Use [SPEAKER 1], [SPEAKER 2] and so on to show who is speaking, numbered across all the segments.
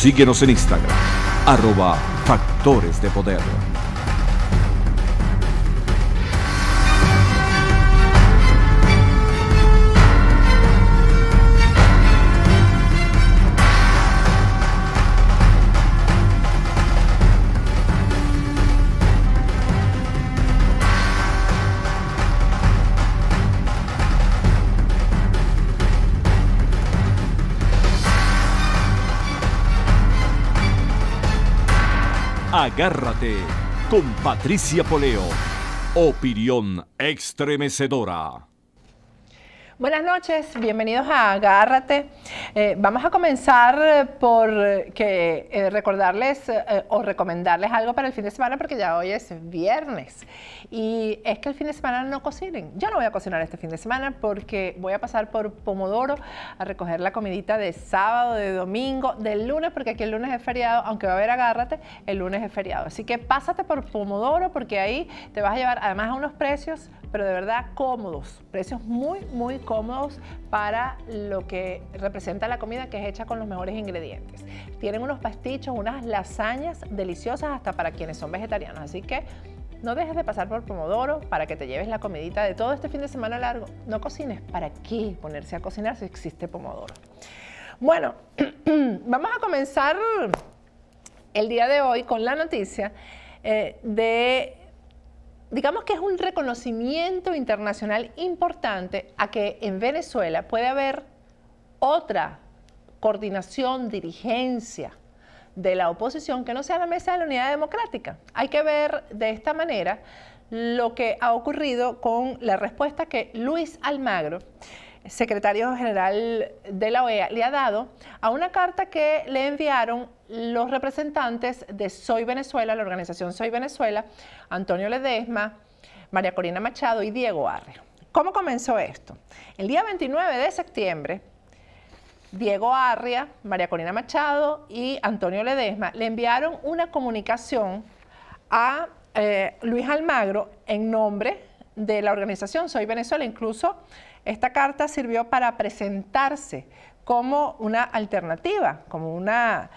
[SPEAKER 1] Síguenos en Instagram, @Factores de Poder. Agárrate con Patricia Poleo. Opinión estremecedora.
[SPEAKER 2] Buenas noches, bienvenidos a Agárrate. Vamos a comenzar por recordarles o recomendarles algo para el fin de semana, porque ya hoy es viernes. Y es que el fin de semana no cocinen. Yo no voy a cocinar este fin de semana porque voy a pasar por Pomodoro a recoger la comidita de sábado, de domingo, del lunes, porque aquí el lunes es feriado, aunque va a haber Agárrate, el lunes es feriado. Así que pásate por Pomodoro porque ahí te vas a llevar además a unos precios, pero de verdad cómodos, precios muy cómodos para lo que representa la comida, que es hecha con los mejores ingredientes. Tienen unos pastichos, unas lasañas deliciosas hasta para quienes son vegetarianos, así que no dejes de pasar por Pomodoro para que te lleves la comidita de todo este fin de semana largo. No cocines, ¿para qué ponerse a cocinar si existe Pomodoro? Bueno, vamos a comenzar el día de hoy con la noticia digamos que es un reconocimiento internacional importante a que en Venezuela puede haber otra coordinación, dirigencia de la oposición que no sea la Mesa de la Unidad Democrática. Hay que ver de esta manera lo que ha ocurrido con la respuesta que Luis Almagro, secretario general de la OEA, le ha dado a una carta que le enviaron los representantes de Soy Venezuela, la organización Soy Venezuela, Antonio Ledesma, María Corina Machado y Diego Arria. ¿Cómo comenzó esto? El día 29 de septiembre, Diego Arria, María Corina Machado y Antonio Ledesma le enviaron una comunicación a Luis Almagro en nombre de la organización Soy Venezuela. Incluso esta carta sirvió para presentarse como una alternativa, como una,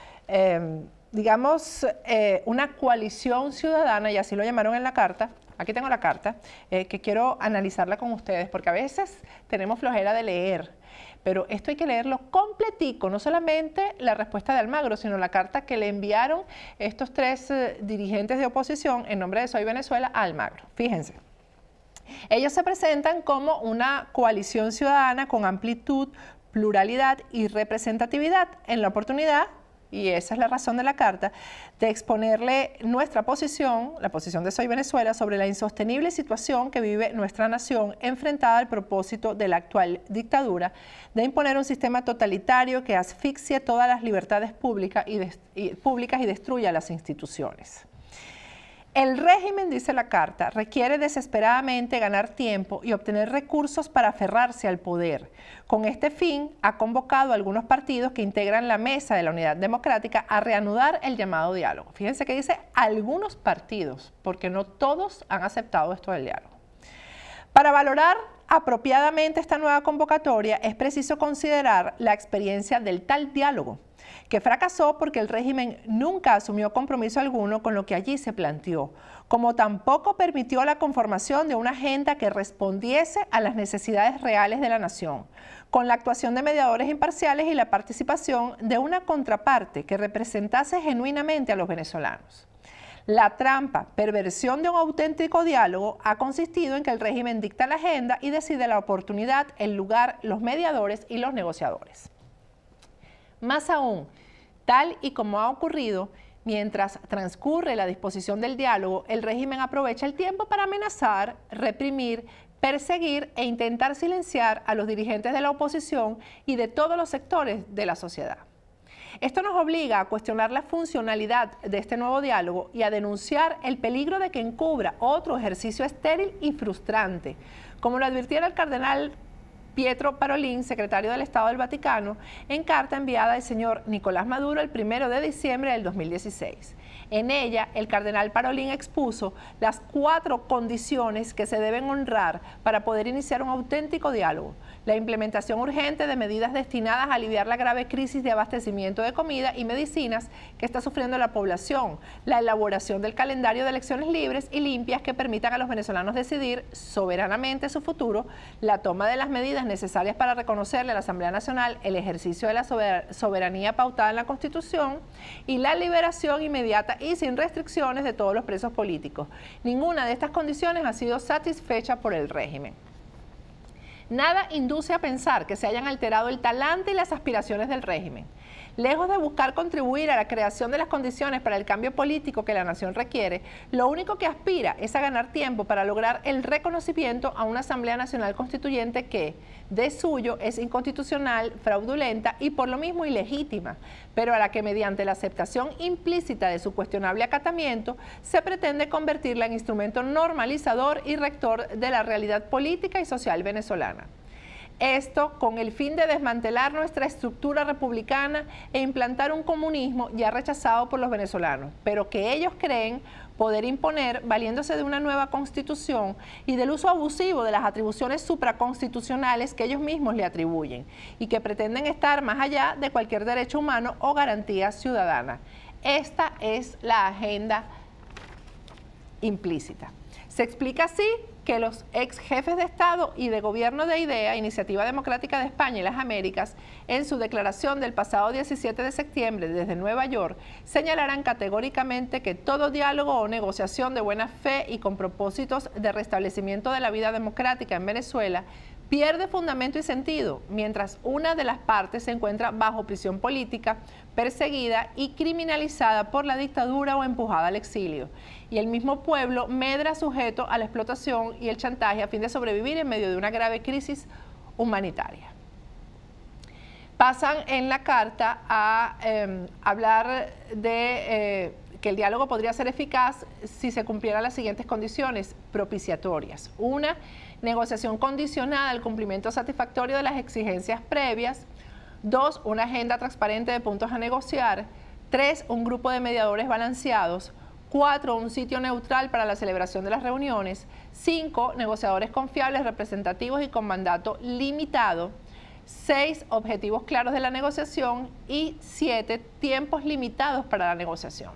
[SPEAKER 2] una coalición ciudadana, y así lo llamaron en la carta. Aquí tengo la carta, que quiero analizarla con ustedes, porque a veces tenemos flojera de leer, pero esto hay que leerlo completico, no solamente la respuesta de Almagro, sino la carta que le enviaron estos tres dirigentes de oposición en nombre de Soy Venezuela a Almagro. Fíjense. Ellos se presentan como una coalición ciudadana con amplitud, pluralidad y representatividad en la oportunidad, y esa es la razón de la carta, de exponerle nuestra posición, la posición de Soy Venezuela, sobre la insostenible situación que vive nuestra nación enfrentada al propósito de la actual dictadura de imponer un sistema totalitario que asfixie todas las libertades públicas y destruya las instituciones. El régimen, dice la carta, requiere desesperadamente ganar tiempo y obtener recursos para aferrarse al poder. Con este fin, ha convocado a algunos partidos que integran la Mesa de la Unidad Democrática a reanudar el llamado diálogo. Fíjense que dice algunos partidos, porque no todos han aceptado esto del diálogo. Para valorar apropiadamente esta nueva convocatoria, es preciso considerar la experiencia del tal diálogo, que fracasó porque el régimen nunca asumió compromiso alguno con lo que allí se planteó, como tampoco permitió la conformación de una agenda que respondiese a las necesidades reales de la nación, con la actuación de mediadores imparciales y la participación de una contraparte que representase genuinamente a los venezolanos. La trampa, perversión de un auténtico diálogo ha consistido en que el régimen dicta la agenda y decide la oportunidad, el lugar, los mediadores y los negociadores. Más aún, tal y como ha ocurrido, mientras transcurre la disposición del diálogo, el régimen aprovecha el tiempo para amenazar, reprimir, perseguir e intentar silenciar a los dirigentes de la oposición y de todos los sectores de la sociedad. Esto nos obliga a cuestionar la funcionalidad de este nuevo diálogo y a denunciar el peligro de que encubra otro ejercicio estéril y frustrante, como lo advirtiera el cardenal Pietro Parolin, secretario del Estado del Vaticano, en carta enviada al señor Nicolás Maduro el 1 de diciembre del 2016. En ella, el cardenal Parolin expuso las 4 condiciones que se deben honrar para poder iniciar un auténtico diálogo. La implementación urgente de medidas destinadas a aliviar la grave crisis de abastecimiento de comida y medicinas que está sufriendo la población, la elaboración del calendario de elecciones libres y limpias que permitan a los venezolanos decidir soberanamente su futuro, la toma de las medidas necesarias para reconocerle a la Asamblea Nacional el ejercicio de la soberanía pautada en la Constitución y la liberación inmediata y sin restricciones de todos los presos políticos. Ninguna de estas condiciones ha sido satisfecha por el régimen. Nada induce a pensar que se hayan alterado el talante y las aspiraciones del régimen. Lejos de buscar contribuir a la creación de las condiciones para el cambio político que la nación requiere, lo único que aspira es a ganar tiempo para lograr el reconocimiento a una Asamblea Nacional Constituyente que, de suyo, es inconstitucional, fraudulenta y por lo mismo ilegítima, pero a la que mediante la aceptación implícita de su cuestionable acatamiento se pretende convertirla en instrumento normalizador y rector de la realidad política y social venezolana. Esto con el fin de desmantelar nuestra estructura republicana e implantar un comunismo ya rechazado por los venezolanos, pero que ellos creen poder imponer valiéndose de una nueva constitución y del uso abusivo de las atribuciones supraconstitucionales que ellos mismos le atribuyen y que pretenden estar más allá de cualquier derecho humano o garantía ciudadana. Esta es la agenda implícita. Se explica así que los ex jefes de Estado y de Gobierno de IDEA, Iniciativa Democrática de España y las Américas, en su declaración del pasado 17 de septiembre desde Nueva York, señalarán categóricamente que todo diálogo o negociación de buena fe y con propósitos de restablecimiento de la vida democrática en Venezuela pierde fundamento y sentido, mientras una de las partes se encuentra bajo prisión política, perseguida y criminalizada por la dictadura o empujada al exilio, y el mismo pueblo medra sujeto a la explotación y el chantaje a fin de sobrevivir en medio de una grave crisis humanitaria. Pasan en la carta a hablar de que el diálogo podría ser eficaz si se cumplieran las siguientes condiciones propiciatorias. Una, negociación condicionada al cumplimiento satisfactorio de las exigencias previas. 2, una agenda transparente de puntos a negociar. 3, un grupo de mediadores balanceados. 4, un sitio neutral para la celebración de las reuniones. 5, negociadores confiables, representativos y con mandato limitado. 6, objetivos claros de la negociación. Y 7, tiempos limitados para la negociación.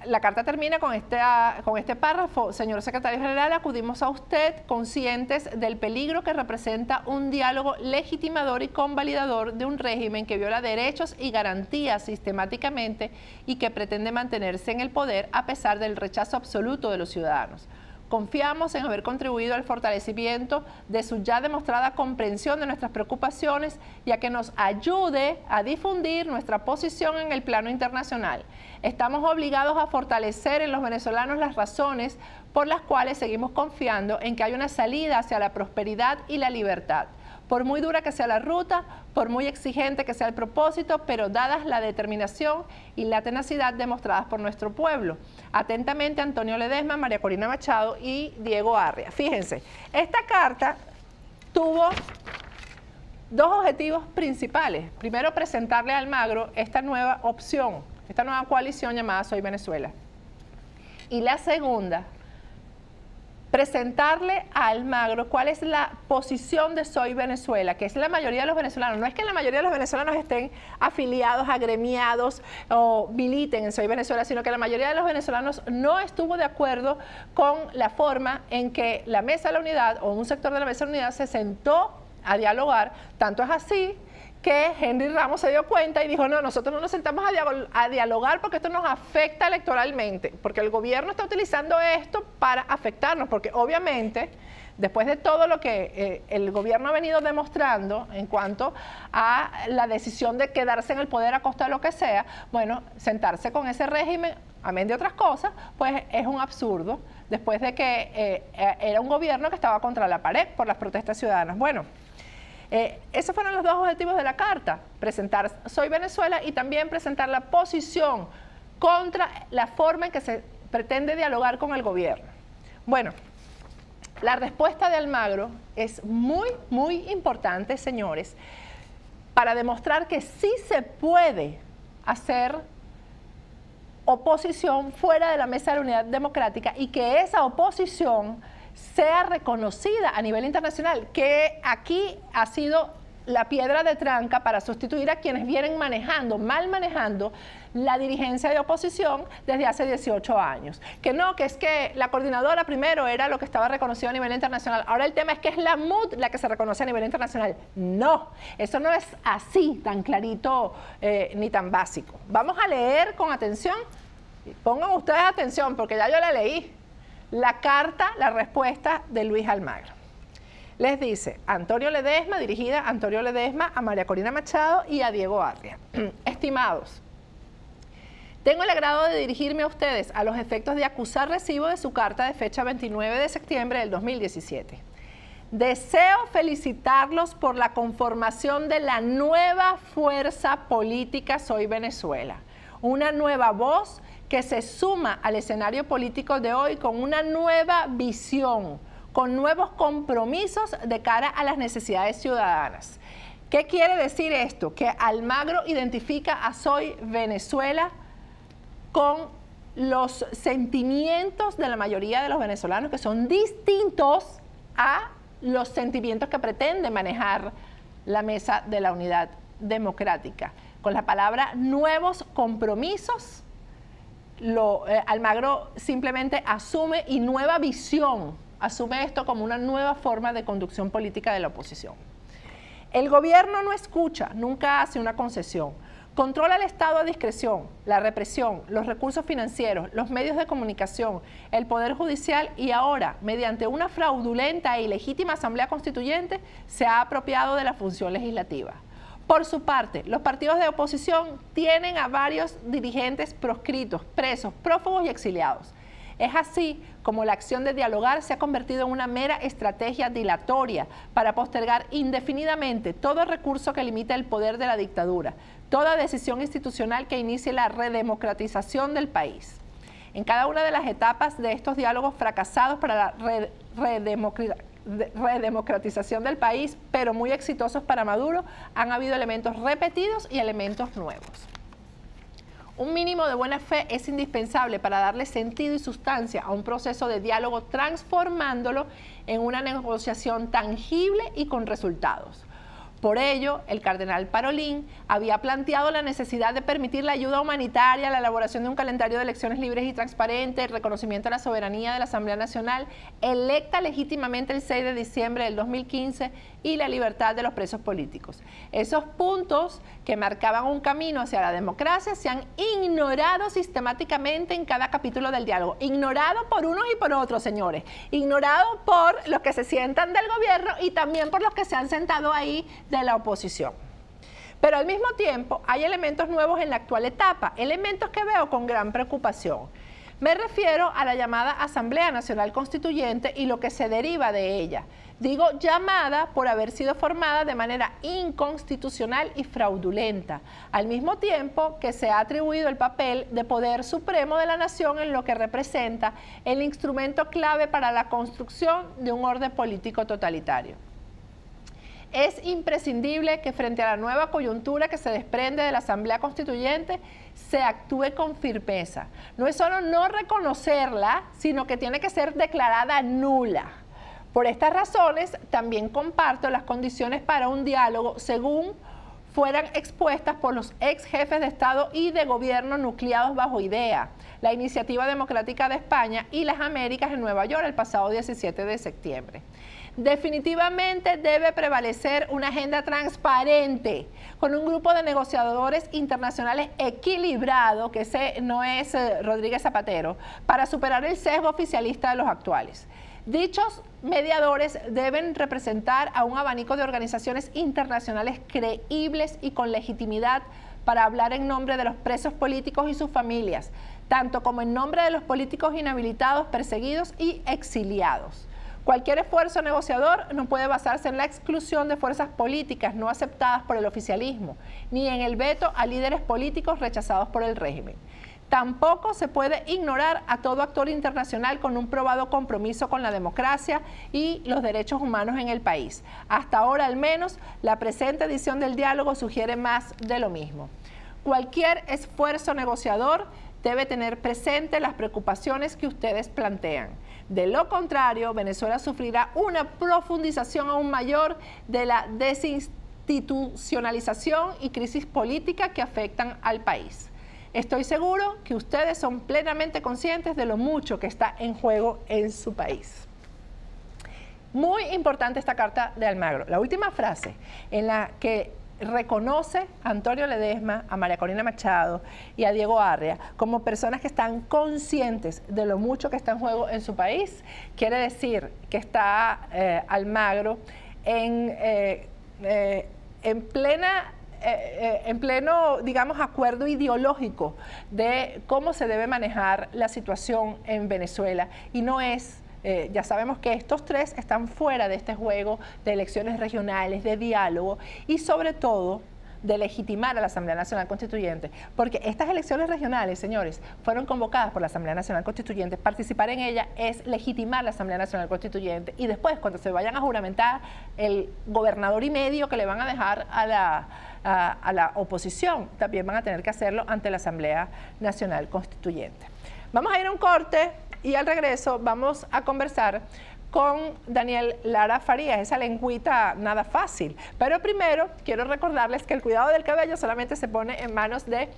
[SPEAKER 2] La carta termina con este párrafo. Señor Secretario General, acudimos a usted conscientes del peligro que representa un diálogo legitimador y convalidador de un régimen que viola derechos y garantías sistemáticamente y que pretende mantenerse en el poder a pesar del rechazo absoluto de los ciudadanos. Confiamos en haber contribuido al fortalecimiento de su ya demostrada comprensión de nuestras preocupaciones y a que nos ayude a difundir nuestra posición en el plano internacional. Estamos obligados a fortalecer en los venezolanos las razones por las cuales seguimos confiando en que hay una salida hacia la prosperidad y la libertad. Por muy dura que sea la ruta, por muy exigente que sea el propósito, pero dadas la determinación y la tenacidad demostradas por nuestro pueblo. Atentamente, Antonio Ledesma, María Corina Machado y Diego Arria. Fíjense, esta carta tuvo 2 objetivos principales. Primero, presentarle a Almagro esta nueva opción, esta nueva coalición llamada Soy Venezuela. Y la segunda, presentarle a Almagro cuál es la posición de Soy Venezuela, que es la mayoría de los venezolanos. No es que la mayoría de los venezolanos estén afiliados, agremiados o militen en Soy Venezuela, sino que la mayoría de los venezolanos no estuvo de acuerdo con la forma en que la Mesa de la Unidad o un sector de la Mesa de la Unidad se sentó a dialogar. Tanto es así que Henry Ramos se dio cuenta y dijo, no, nosotros no nos sentamos a dialogar porque esto nos afecta electoralmente, porque el gobierno está utilizando esto para afectarnos, porque obviamente, después de todo lo que el gobierno ha venido demostrando en cuanto a la decisión de quedarse en el poder a costa de lo que sea, bueno, sentarse con ese régimen, amén de otras cosas, pues es un absurdo, después de que era un gobierno que estaba contra la pared por las protestas ciudadanas. Bueno, esos fueron los 2 objetivos de la carta, presentar Soy Venezuela y también presentar la posición contra la forma en que se pretende dialogar con el gobierno. Bueno, la respuesta de Almagro es muy, muy importante, señores, para demostrar que sí se puede hacer oposición fuera de la Mesa de la Unidad Democrática y que esa oposición sea reconocida a nivel internacional, que aquí ha sido la piedra de tranca para sustituir a quienes vienen mal manejando la dirigencia de oposición desde hace 18 años. Que no, que es que la coordinadora primero era lo que estaba reconocido a nivel internacional. Ahora el tema es que es la MUD la que se reconoce a nivel internacional. No, eso no es así, tan clarito ni tan básico. Vamos a leer con atención, pongan ustedes atención porque ya yo la leí, la carta, la respuesta de Luis Almagro. Les dice Antonio Ledesma, dirigida a Antonio Ledesma, a María Corina Machado y a Diego Arria. Estimados, tengo el agrado de dirigirme a ustedes a los efectos de acusar recibo de su carta de fecha 29 de septiembre del 2017. Deseo felicitarlos por la conformación de la nueva fuerza política Soy Venezuela, una nueva voz que se suma al escenario político de hoy con una nueva visión, con nuevos compromisos de cara a las necesidades ciudadanas. ¿Qué quiere decir esto? Que Almagro identifica a Soy Venezuela con los sentimientos de la mayoría de los venezolanos, que son distintos a los sentimientos que pretende manejar la Mesa de la Unidad Democrática. Con la palabra nuevos compromisos, Almagro simplemente asume y nueva visión, asume esto como una nueva forma de conducción política de la oposición. El gobierno no escucha, nunca hace una concesión. Controla el Estado a discreción, la represión, los recursos financieros, los medios de comunicación, el Poder Judicial y ahora, mediante una fraudulenta e ilegítima Asamblea Constituyente, se ha apropiado de la función legislativa. Por su parte, los partidos de oposición tienen a varios dirigentes proscritos, presos, prófugos y exiliados. Es así como la acción de dialogar se ha convertido en una mera estrategia dilatoria para postergar indefinidamente todo recurso que limite el poder de la dictadura, toda decisión institucional que inicie la redemocratización del país. En cada una de las etapas de estos diálogos fracasados para la redemocratización del país, pero muy exitosos para Maduro, han habido elementos repetidos y elementos nuevos. Un mínimo de buena fe es indispensable para darle sentido y sustancia a un proceso de diálogo, transformándolo en una negociación tangible y con resultados. Por ello, el cardenal Parolín había planteado la necesidad de permitir la ayuda humanitaria, la elaboración de un calendario de elecciones libres y transparentes, el reconocimiento de la soberanía de la Asamblea Nacional, electa legítimamente el 6 de diciembre del 2015, y la libertad de los presos políticos. Esos puntos que marcaban un camino hacia la democracia se han ignorado sistemáticamente en cada capítulo del diálogo. Ignorado por unos y por otros, señores. Ignorado por los que se sientan del gobierno y también por los que se han sentado ahí de la oposición. Pero al mismo tiempo hay elementos nuevos en la actual etapa, elementos que veo con gran preocupación. Me refiero a la llamada Asamblea Nacional Constituyente y lo que se deriva de ella. Digo llamada por haber sido formada de manera inconstitucional y fraudulenta, al mismo tiempo que se ha atribuido el papel de poder supremo de la nación en lo que representa el instrumento clave para la construcción de un orden político totalitario. Es imprescindible que frente a la nueva coyuntura que se desprende de la Asamblea Constituyente se actúe con firmeza. No es solo no reconocerla, sino que tiene que ser declarada nula. Por estas razones, también comparto las condiciones para un diálogo según fueran expuestas por los ex jefes de Estado y de gobierno nucleados bajo IDEA, la Iniciativa Democrática de España y las Américas en Nueva York el pasado 17 de septiembre. Definitivamente debe prevalecer una agenda transparente con un grupo de negociadores internacionales equilibrado, que ese no es Rodríguez Zapatero, para superar el sesgo oficialista de los actuales. Dichos mediadores deben representar a un abanico de organizaciones internacionales creíbles y con legitimidad para hablar en nombre de los presos políticos y sus familias, tanto como en nombre de los políticos inhabilitados, perseguidos y exiliados. Cualquier esfuerzo negociador no puede basarse en la exclusión de fuerzas políticas no aceptadas por el oficialismo, ni en el veto a líderes políticos rechazados por el régimen. Tampoco se puede ignorar a todo actor internacional con un probado compromiso con la democracia y los derechos humanos en el país. Hasta ahora, al menos, la presente edición del diálogo sugiere más de lo mismo. Cualquier esfuerzo negociador debe tener presente las preocupaciones que ustedes plantean. De lo contrario, Venezuela sufrirá una profundización aún mayor de la desinstitucionalización y crisis política que afectan al país. Estoy seguro que ustedes son plenamente conscientes de lo mucho que está en juego en su país. Muy importante esta carta de Almagro. La última frase en la que reconoce a Antonio Ledesma, a María Corina Machado y a Diego Arria como personas que están conscientes de lo mucho que está en juego en su país, quiere decir que está Almagro en pleno, digamos, acuerdo ideológico de cómo se debe manejar la situación en Venezuela, y no es... ya sabemos que estos tres están fuera de este juego de elecciones regionales, de diálogo y sobre todo de legitimar a la Asamblea Nacional Constituyente, porque estas elecciones regionales, señores, fueron convocadas por la Asamblea Nacional Constituyente. Participar en ella es legitimar la Asamblea Nacional Constituyente, y después, cuando se vayan a juramentar, el gobernador y medio que le van a dejar a la oposición, también van a tener que hacerlo ante la Asamblea Nacional Constituyente. Vamos a ir a un corte y al regreso vamos a conversar con Daniel Lara Farías, esa lengüita nada fácil. Pero primero quiero recordarles que el cuidado del cabello solamente se pone en manos de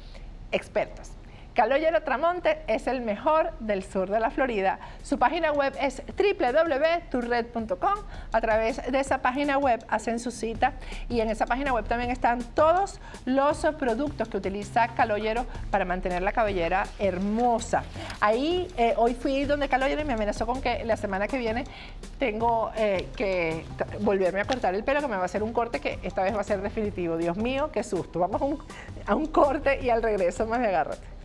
[SPEAKER 2] expertos. Calogero Tramonte es el mejor del sur de la Florida. Su página web es www.turred.com. A través de esa página web hacen su cita, y en esa página web también están todos los productos que utiliza Calogero para mantener la cabellera hermosa. Ahí hoy fui donde Calogero y me amenazó con que la semana que viene tengo que volverme a cortar el pelo, que me va a hacer un corte que esta vez va a ser definitivo. Dios mío, qué susto. Vamos a un corte y al regreso más de Agárrate.